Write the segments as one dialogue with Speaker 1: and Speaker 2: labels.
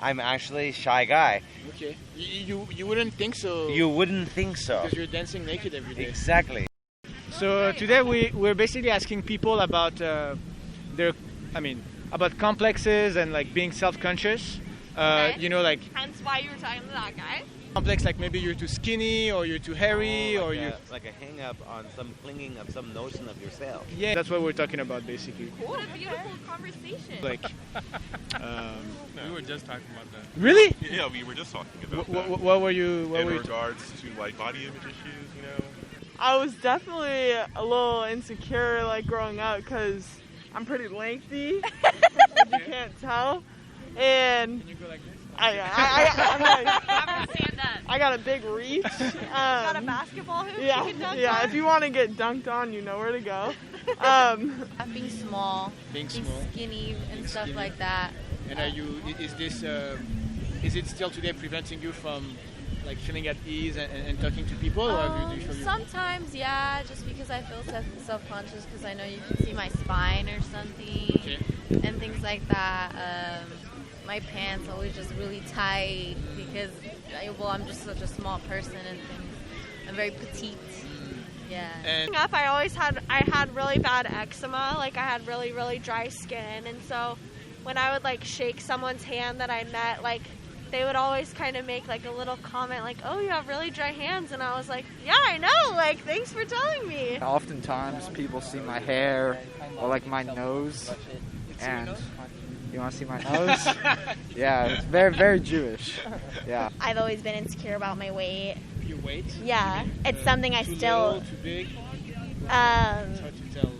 Speaker 1: I'm actually a shy guy.
Speaker 2: Okay. You wouldn't think so.
Speaker 1: You wouldn't think so.
Speaker 2: Because you're dancing naked every day.
Speaker 1: Exactly.
Speaker 2: So today we're basically asking people about about complexes and like being self-conscious.
Speaker 3: Okay.
Speaker 2: You know, like
Speaker 3: Hence why you were talking to that guy.
Speaker 2: complex, like maybe you're too skinny or you're too hairy or you.
Speaker 1: Like a hang up on some clinging of some notion of yourself.
Speaker 2: Yeah, that's what we're talking about basically.
Speaker 3: What a beautiful conversation.
Speaker 2: Like,
Speaker 4: We were just talking about that.
Speaker 2: really?
Speaker 4: Yeah, we were just talking about that.
Speaker 2: What were you?
Speaker 4: In regards to like body image issues, you know.
Speaker 5: I was definitely a little insecure like growing up because I'm pretty lengthy, if you can't tell, and
Speaker 2: Can you go like this?
Speaker 5: I got a big reach.
Speaker 3: Got a basketball hoop
Speaker 5: Yeah,
Speaker 3: you can dunk
Speaker 5: yeah.
Speaker 3: on?
Speaker 5: If you want to get dunked on, you know where to go.
Speaker 6: Being small,
Speaker 2: Being small.
Speaker 6: skinny, and stuff
Speaker 2: skinny.
Speaker 6: like that.
Speaker 2: And are you? Is this? Is it still today preventing you from like feeling at ease and talking to people, or have you usually?
Speaker 6: Sometimes, yeah, just because I feel self-conscious because I know you can see my spine or something,
Speaker 2: Okay.
Speaker 6: and things like that. My pants always just really tight because, I'm just such a small person and things. I'm very petite. Yeah.
Speaker 2: And
Speaker 3: Growing up, I had really bad eczema. Like I had really, really dry skin, and so when I would like shake someone's hand that I met, like they would always kind of make like a little comment like, "Oh, you have really dry hands," and I was like, "Yeah, I know. Like, thanks for telling me."
Speaker 7: Oftentimes people see my hair or like my nose, and you want to see my nose? Yeah, it's very, very Jewish. Yeah.
Speaker 8: I've always been insecure about my weight.
Speaker 2: your weight?
Speaker 8: Yeah, it's something I
Speaker 2: Too
Speaker 8: still.
Speaker 2: little, too big. It's
Speaker 8: Um,
Speaker 2: hard to tell.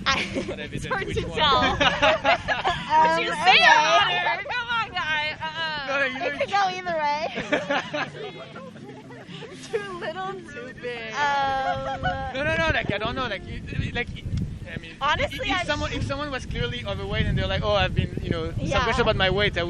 Speaker 2: Not evident
Speaker 3: It's hard
Speaker 2: which
Speaker 3: to
Speaker 2: one.
Speaker 3: tell. But you say it louder. Come on, guy.
Speaker 2: No, you
Speaker 8: it
Speaker 2: know,
Speaker 8: could go either way.
Speaker 3: Too little, too big.
Speaker 2: no. Like I don't know. I mean,
Speaker 8: Honestly,
Speaker 2: if someone was clearly overweight and they're like, oh, I've been,
Speaker 8: Yeah.
Speaker 2: self-conscious about my weight, I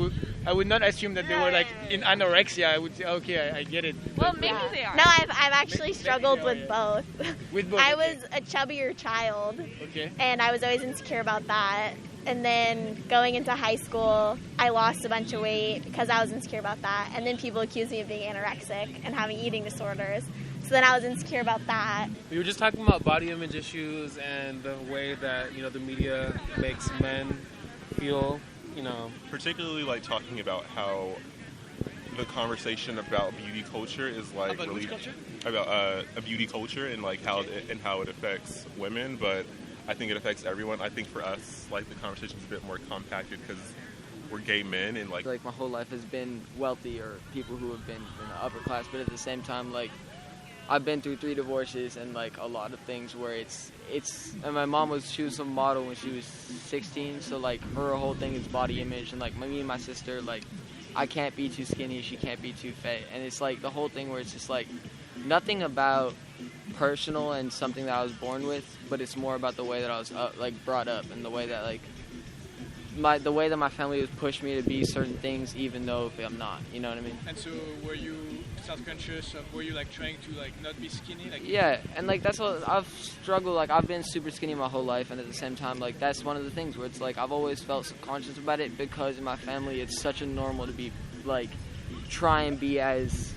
Speaker 2: would not assume that they were like
Speaker 3: Right.
Speaker 2: in anorexia. I would say, okay, I get it.
Speaker 3: Well, maybe they are.
Speaker 8: No, I've actually struggled
Speaker 2: they
Speaker 8: with
Speaker 2: are,
Speaker 8: both.
Speaker 2: With both.
Speaker 8: I
Speaker 2: okay.
Speaker 8: was a chubbier child,
Speaker 2: Okay.
Speaker 8: and I was always insecure about that. And then going into high school, I lost a bunch of weight because I was insecure about that. And then people accused me of being anorexic and having eating disorders. So then I was insecure about that.
Speaker 9: We were just talking about body image issues and the way that, the media makes men feel,
Speaker 4: Particularly like talking about how the conversation about beauty culture is like
Speaker 2: About
Speaker 4: really
Speaker 2: which culture?
Speaker 4: about a beauty culture and like how it affects women, but I think it affects everyone. I think for us, like the conversation's a bit more compacted because we're gay men and like
Speaker 7: My whole life has been wealthy or people who have been in the upper class, but at the same time, like, I've been through 3 divorces and like a lot of things where it's and my mom she was a model when she was 16, so like her whole thing is body image, and like me and my sister, like I can't be too skinny, she can't be too fat, and it's like the whole thing where it's just like nothing about personal and something that I was born with, but it's more about the way that I was brought up and the way that the way that my family has pushed me to be certain things, even though if I'm not, you know what I mean?
Speaker 2: And so, were you self-conscious? Were you like trying to like not be skinny? Like
Speaker 7: Yeah, and like that's what I've struggled. Like I've been super skinny my whole life, and at the same time, like that's one of the things where it's like I've always felt subconscious about it because in my family it's such a normal to be like try and be as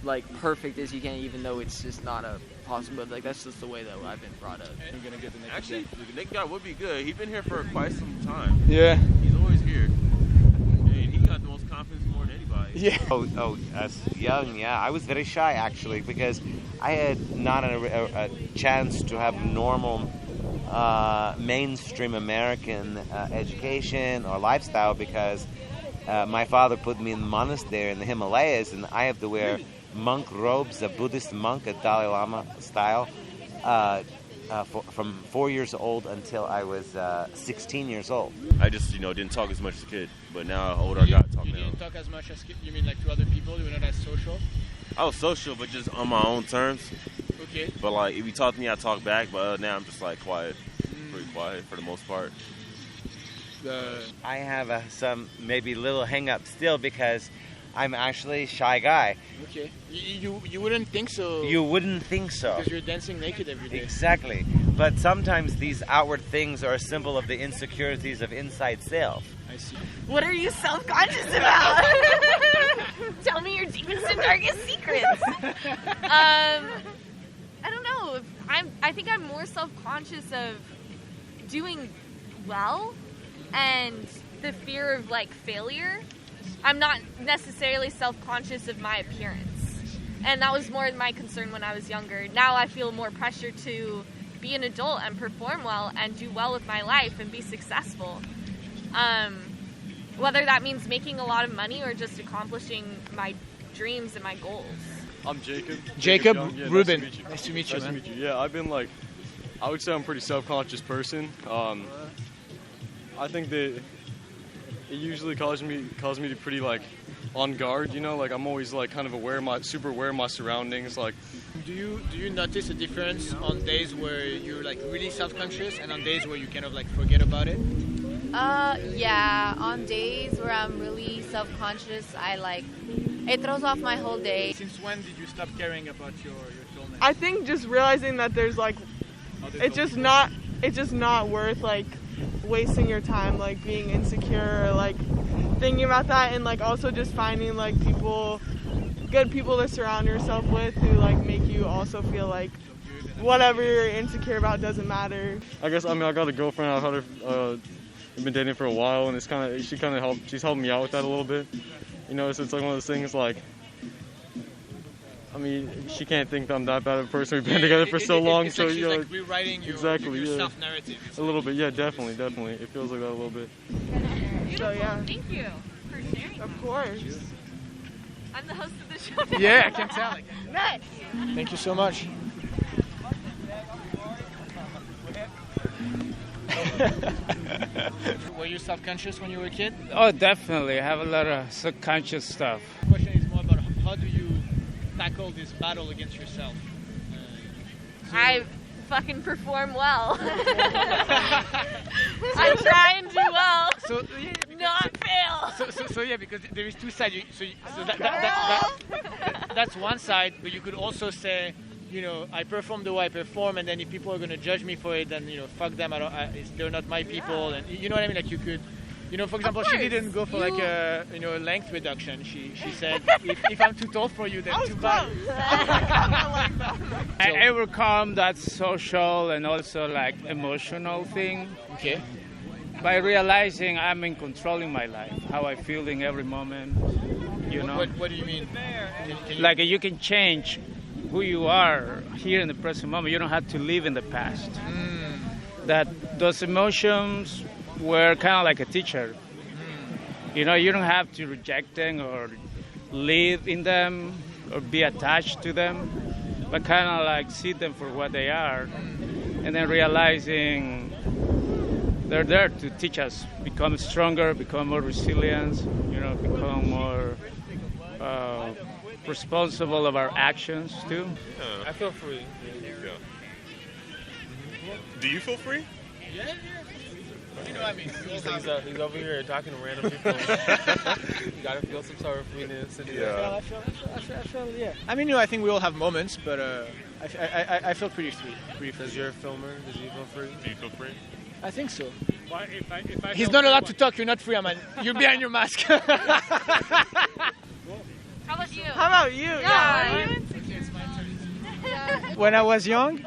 Speaker 7: like perfect as you can, even though it's just not a possibility. Like that's just the way that I've been brought up.
Speaker 2: you're gonna get the next
Speaker 10: Actually, the Nick guy would be good. He's been here for quite some time.
Speaker 2: Yeah.
Speaker 10: He's always here. And he got the most confidence more than anybody.
Speaker 2: Yeah.
Speaker 1: As young, yeah, I was very shy actually because I had not a chance to have normal mainstream American education or lifestyle because my father put me in the monastery in the Himalayas, and I have to wear monk robes, a Buddhist monk, a Dalai Lama style, from 4 years old until I was 16 years old.
Speaker 10: I just, didn't talk as much as a kid, but now older I got talking
Speaker 2: You
Speaker 10: now.
Speaker 2: didn't talk as much as you mean like to other people? You were not as social?
Speaker 10: I was social, but just on my own terms.
Speaker 2: Okay.
Speaker 10: But like, if you talk to me, I talk back. But now I'm just like quiet, pretty quiet for the most part.
Speaker 1: I have some maybe little hang-up still because I'm actually a shy guy.
Speaker 2: Okay. You wouldn't think so.
Speaker 1: You wouldn't think so.
Speaker 2: Because you're dancing naked every day.
Speaker 1: Exactly. But sometimes these outward things are a symbol of the insecurities of inside self.
Speaker 2: I see.
Speaker 3: What are you self-conscious about?
Speaker 6: darkest secrets. I don't know. I think I'm more self-conscious of doing well and the fear of like failure. I'm not necessarily self-conscious of my appearance. And that was more my concern when I was younger. Now I feel more pressure to be an adult and perform well and do well with my life and be successful. Whether that means making a lot of money or just accomplishing my dreams and my goals.
Speaker 11: I'm Jacob.
Speaker 2: Jacob
Speaker 11: Yeah,
Speaker 2: Rubin.
Speaker 11: Nice to meet you.
Speaker 2: Nice to
Speaker 11: Nice to meet you. Yeah, I've been like, I would say I'm a pretty self-conscious person. I think that it usually causes me to pretty like on guard, you know, like I'm always like kind of super aware of my surroundings. Like,
Speaker 2: do you notice a difference on days where you're like really self-conscious and on days where you kind of like forget about it?
Speaker 6: Yeah, on days where I'm really self-conscious, it throws off my whole day.
Speaker 2: Since when did you stop caring about your tallness?
Speaker 5: I think just realizing that there's like, it's just not worth like wasting your time like being insecure or like thinking about that, and like also just finding like good people to surround yourself with who like make you also feel like whatever you're insecure about doesn't matter.
Speaker 11: I guess I got a girlfriend. I've been dating for a while, and she's helped me out with that a little bit. You know, so it's like one of those things like, I mean, she can't think that I'm that bad of a person. We've been together for so long,
Speaker 2: it's
Speaker 11: so
Speaker 2: like she's
Speaker 11: you know,
Speaker 2: like rewriting your self-narrative.
Speaker 11: A little bit, yeah, definitely. It feels like that a little bit.
Speaker 6: Beautiful.
Speaker 5: So, yeah.
Speaker 6: Thank you for sharing.
Speaker 5: Of course.
Speaker 6: I'm the host of the show.
Speaker 2: Yeah, I can tell.
Speaker 6: Nice.
Speaker 2: Thank you so much. Were you self-conscious when you were a kid?
Speaker 12: Oh, definitely. I have a lot of subconscious stuff.
Speaker 2: The question is more about how do you tackle this battle against yourself?
Speaker 6: I fucking perform well. I try and do well.
Speaker 2: So
Speaker 6: not fail.
Speaker 2: So yeah, because there is two sides. That's one side, but you could also say, you know, I perform the way I perform, and then if people are going to judge me for it, then, you know, fuck them. They're not my people, and you know what I mean. Like you could, you know, for example, she didn't go for like a length reduction. She said, if I'm too tall for you, then too bad.
Speaker 12: I overcome that social and also like emotional thing.
Speaker 2: Okay.
Speaker 12: By realizing I'm in controlling my life, how I feel in every moment. You know.
Speaker 2: What do you mean? Can you...
Speaker 12: Like you can change who you are here in the present moment. You don't have to live in the past. That those emotions were kind of like a teacher. You know, you don't have to reject them or live in them or be attached to them, but kind of like see them for what they are, and then realizing they're there to teach us, become stronger, become more resilient, you know, become more responsible of our actions too.
Speaker 9: Yeah. I feel free.
Speaker 4: Yeah. Do you feel free?
Speaker 2: Yeah. You know what I mean?
Speaker 9: He's over here talking to random people. You gotta feel some sort of freeness.
Speaker 2: Yeah. I feel, yeah. I mean, you know, I think we all have moments, but I feel pretty free.
Speaker 9: Does your filmer, does he feel free?
Speaker 4: Do you feel free?
Speaker 2: I think so.
Speaker 9: Why, if I
Speaker 2: He's not allowed to talk. You're not free, Aman. You're behind your mask.
Speaker 6: How about you?
Speaker 5: How about you?
Speaker 6: Yeah.
Speaker 2: When I was young,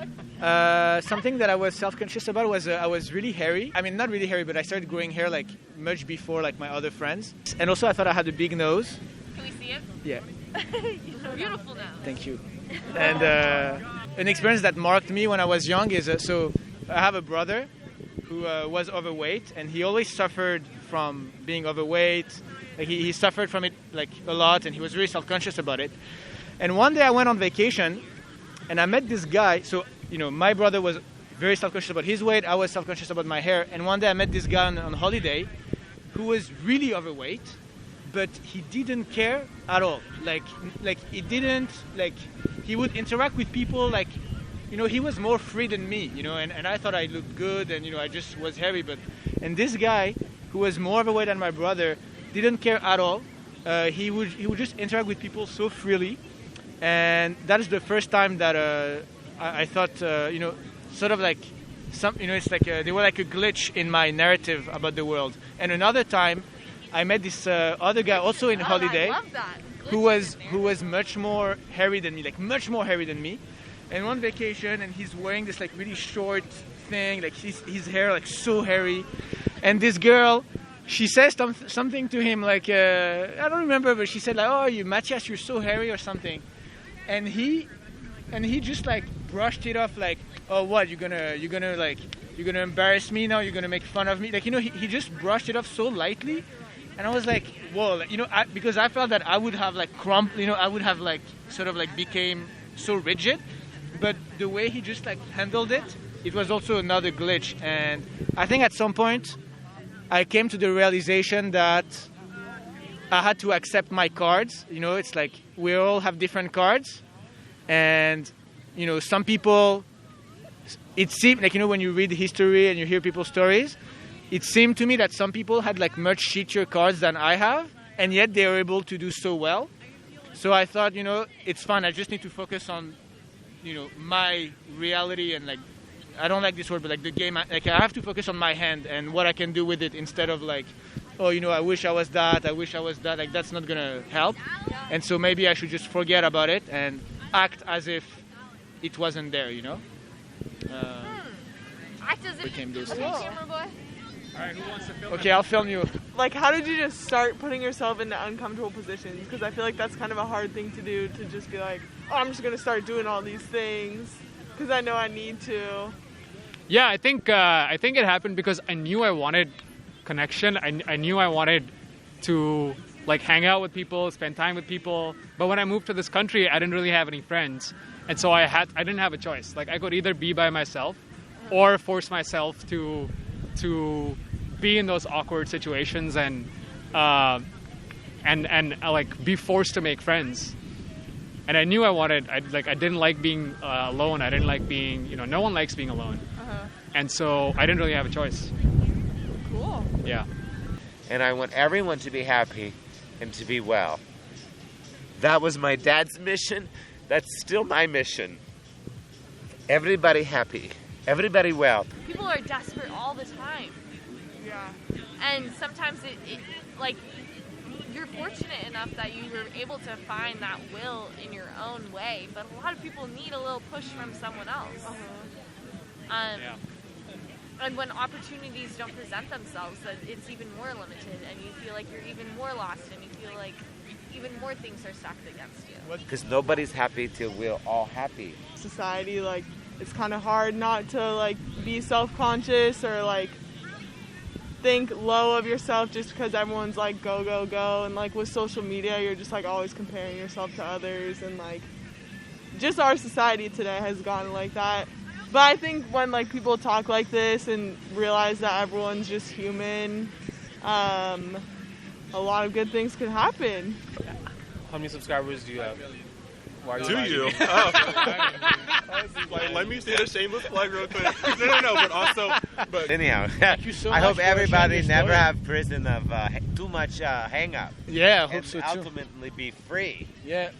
Speaker 2: something that I was self-conscious about was I was really hairy. I mean, not really hairy, but I started growing hair like much before like my other friends. And also I thought I had a big nose.
Speaker 6: Can we see it?
Speaker 2: Yeah.
Speaker 6: You're beautiful now.
Speaker 2: Thank you. And an experience that marked me when I was young is, so I have a brother who was overweight, and he always suffered from being overweight. Like he suffered from it like a lot, and he was really self-conscious about it. And one day I went on vacation, and I met this guy. So, you know, my brother was very self-conscious about his weight. I was self-conscious about my hair. And one day I met this guy on holiday who was really overweight, but he didn't care at all. Like he didn't, like, he would interact with people like, you know, he was more free than me, you know, and I thought I looked good, and, you know, I just was hairy. And this guy who was more overweight than my brother didn't care at all. He would just interact with people so freely. And that is the first time that I thought, you know, sort of like you know, it's like they were like a glitch in my narrative about the world. And another time, I met this other guy also in holiday.
Speaker 6: I love that.
Speaker 2: who was much more hairy than me, like much more hairy than me. And one vacation, and he's wearing this like really short thing, like his hair like so hairy. And this girl, she says something to him like I don't remember, but she said like, "Oh, Matthias, you're so hairy" or something. And he just like brushed it off like, "Oh, what? You're gonna embarrass me now? You're gonna make fun of me?" Like, you know, he just brushed it off so lightly. And I was like, whoa, like, you know, because I felt that I would have like I would have like sort of like became so rigid. But the way he just like handled it, it was also another glitch. And I think at some point I came to the realization that I had to accept my cards. You know, it's like we all have different cards. And, you know, some people, it seemed like, you know, when you read history and you hear people's stories, it seemed to me that some people had like much shittier cards than I have, and yet they were able to do so well. So I thought, you know, it's fine. I just need to focus on, you know, my reality and like, I don't like this word, but like the game, like I have to focus on my hand and what I can do with it instead of like, oh, you know, I wish I was that, I wish I was that. Like that's not gonna help. And so maybe I should just forget about it and act as if it wasn't there, you know?
Speaker 6: Act as if
Speaker 2: became those
Speaker 6: okay,
Speaker 2: things.
Speaker 6: camera boy.
Speaker 9: All right, who wants to film?
Speaker 2: Okay, I'll film you.
Speaker 5: Like, how did you just start putting yourself into uncomfortable positions? Because I feel like that's kind of a hard thing to do, to just be like, oh, I'm just going to start doing all these things because I know I need to.
Speaker 13: Yeah, I think it happened because I knew I wanted connection. I knew I wanted to like hang out with people, spend time with people. But when I moved to this country, I didn't really have any friends. And so I didn't have a choice. Like I could either be by myself or force myself to be in those awkward situations and like be forced to make friends. And I knew I didn't like being alone. I didn't like being, you know, no one likes being alone. And so I didn't really have a choice.
Speaker 5: Cool.
Speaker 13: Yeah.
Speaker 1: And I want everyone to be happy and to be well. That was my dad's mission. That's still my mission. Everybody happy. Everybody well.
Speaker 6: People are desperate all the time.
Speaker 5: Yeah.
Speaker 6: And sometimes it like, you're fortunate enough that you were able to find that will in your own way, but a lot of people need a little push from someone else.
Speaker 13: Yeah.
Speaker 6: And when opportunities don't present themselves, that it's even more limited, and you feel like you're even more lost, and you feel like even more things are stacked against you.
Speaker 1: Because nobody's happy till we're all happy.
Speaker 5: Society, like, it's kind of hard not to like be self-conscious or like think low of yourself just because everyone's like go, go, go. And like with social media, you're just like always comparing yourself to others, and like just our society today has gotten like that. But I think when like people talk like this and realize that everyone's just human, a lot of good things can happen.
Speaker 9: How many subscribers do you have? Why are you
Speaker 4: Do
Speaker 9: lying?
Speaker 4: you? Oh. Like, let me see the shameless plug real quick. No, but also, but
Speaker 1: anyhow,
Speaker 2: Thank you so
Speaker 1: I
Speaker 2: much
Speaker 1: hope
Speaker 2: for
Speaker 1: everybody
Speaker 2: sharing your
Speaker 1: never
Speaker 2: story.
Speaker 1: have prison of too much hang up.
Speaker 2: Yeah, I hope
Speaker 1: and
Speaker 2: so too.
Speaker 1: ultimately be free.
Speaker 2: Yeah.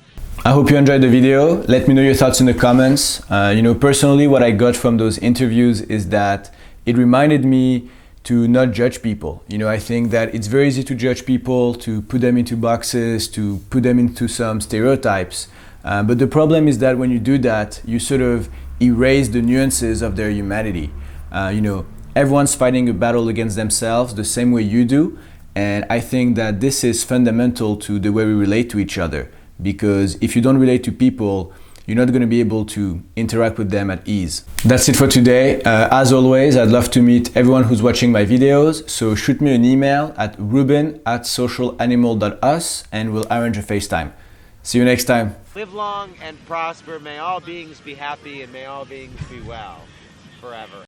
Speaker 14: I hope you enjoyed the video. Let me know your thoughts in the comments. You know, personally, what I got from those interviews is that it reminded me to not judge people. You know, I think that it's very easy to judge people, to put them into boxes, to put them into some stereotypes. But the problem is that when you do that, you sort of erase the nuances of their humanity. You know, everyone's fighting a battle against themselves the same way you do. And I think that this is fundamental to the way we relate to each other. Because if you don't relate to people, you're not going to be able to interact with them at ease. That's it for today. As always, I'd love to meet everyone who's watching my videos. So shoot me an email at ruben@socialanimal.us and we'll arrange a FaceTime. See you next time.
Speaker 1: Live long and prosper. May all beings be happy and may all beings be well forever.